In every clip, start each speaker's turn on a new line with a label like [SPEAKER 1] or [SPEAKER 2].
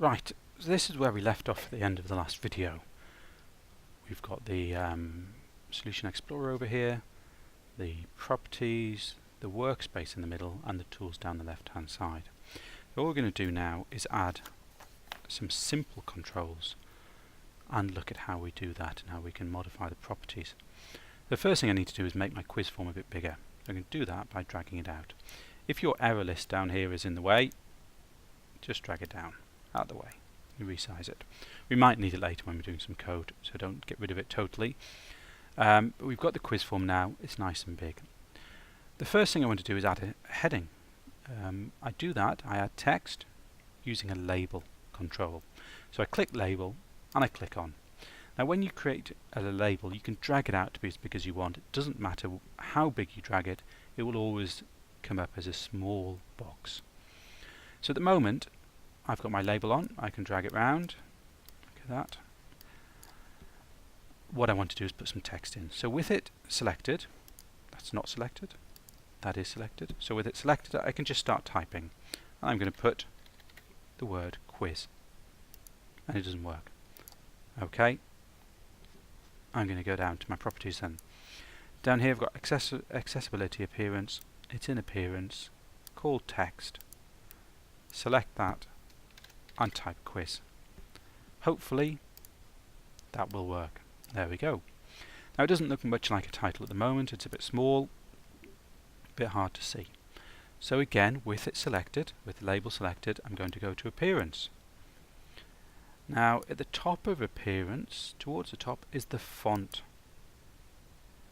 [SPEAKER 1] Right, so this is where we left off at the end of the last video. We've got the Solution Explorer over here, the properties, the workspace in the middle, and the tools down the left hand side. So what we're going to do now is add some simple controls and look at how we do that and how we can modify the properties. The first thing I need to do is make my quiz form a bit bigger. I can do that by dragging it out. If your error list down here is in the way, just drag it down out of the way and resize it. We might need it later when we're doing some code, so don't get rid of it totally. But we've got the quiz form now, it's nice and big. The first thing I want to do is add a heading. I do that, I add text using a label control. So I click label and I click on. Now when you create a label, you can drag it out to be as big as you want. It doesn't matter how big you drag it, it will always come up as a small box. So at the moment I've got my label on, I can drag it round, look at that. What I want to do is put some text in. So with it selected, that's not selected, that is selected. So with it selected I can just start typing. And I'm going to put the word quiz. And it doesn't work. Okay, I'm going to go down to my properties then. Down here I've got accessibility appearance, it's in appearance, called text. Select that and type quiz. Hopefully that will work. There we go. Now it doesn't look much like a title at the moment, it's a bit small, a bit hard to see. So again, with it selected, with the label selected, I'm going to go to appearance. Now at the top of appearance, towards the top, is the font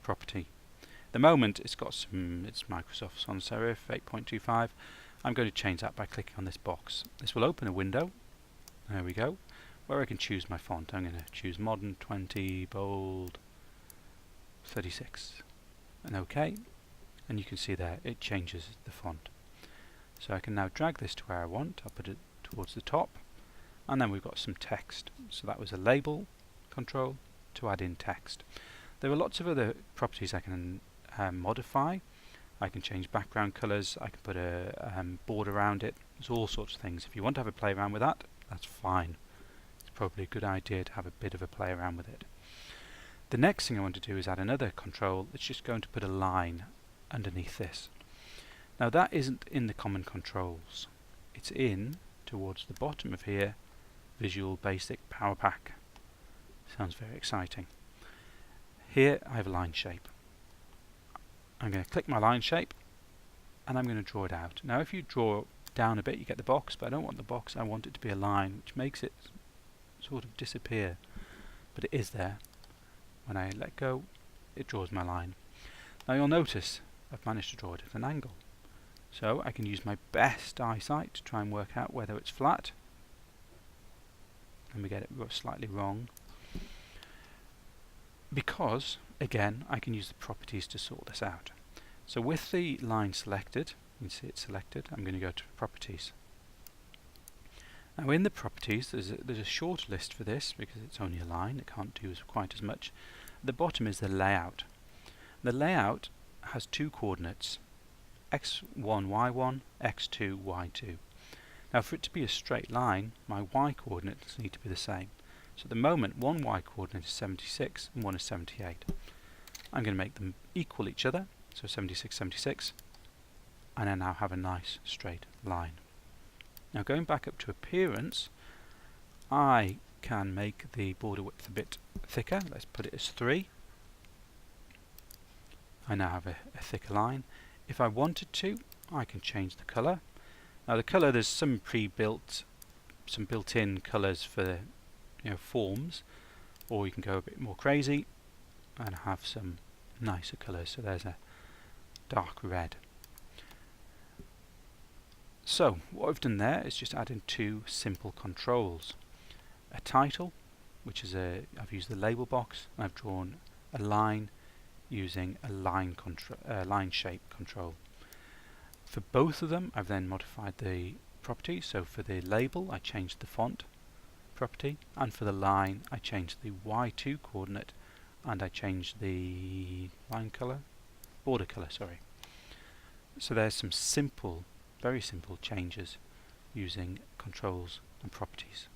[SPEAKER 1] property. At the moment it's got some, it's Microsoft Sans Serif 8.25. I'm going to change that by clicking on this box. This will open a window, there we go, where I can choose my font. I'm going to choose Modern 20, Bold 36 and OK, and you can see there it changes the font. So I can now drag this to where I want, I'll put it towards the top, and then we've got some text. So that was a label control to add in text. There are lots of other properties I can modify. I can change background colours, I can put a border around it, there's all sorts of things. If you want to have a play around with that, that's fine. It's probably a good idea to have a bit of a play around with it. The next thing I want to do is add another control that's just going to put a line underneath this. Now that isn't in the common controls, it's in towards the bottom of here, Visual Basic Power Pack. Sounds very exciting. Here I have a line shape. I'm going to click my line shape and I'm going to draw it out. Now if you draw down a bit you get the box, but I don't want the box, I want it to be a line, which makes it sort of disappear. But it is there. When I let go it draws my line. Now you'll notice I've managed to draw it at an angle. So I can use my best eyesight to try and work out whether it's flat. And we get it slightly wrong. Because, again, I can use the properties to sort this out. So with the line selected, you can see it's selected, I'm going to go to properties. Now in the properties there's a short list for this because it's only a line, it can't do quite as much. At the bottom is the layout. The layout has two coordinates, x1, y1, x2, y2. Now for it to be a straight line, my y coordinates need to be the same. So at the moment one y coordinate is 76 and one is 78. I'm going to make them equal each other, so 76, 76, and I now have a nice straight line. Now going back up to appearance, I can make the border width a bit thicker. Let's put it as 3. I now have a thicker line. If I wanted to, I can change the colour. Now the colour, there's some some built-in colours for forms, or you can go a bit more crazy and have some nicer colours. So there's a dark red. So what I've done there is just add in two simple controls. A title, which is I've used the label box, and I've drawn a line using a line shape control. For both of them I've then modified the properties. So for the label I changed the font property, and for the line I changed the y2 coordinate and I changed the border colour, sorry. So there's some simple, very simple changes using controls and properties.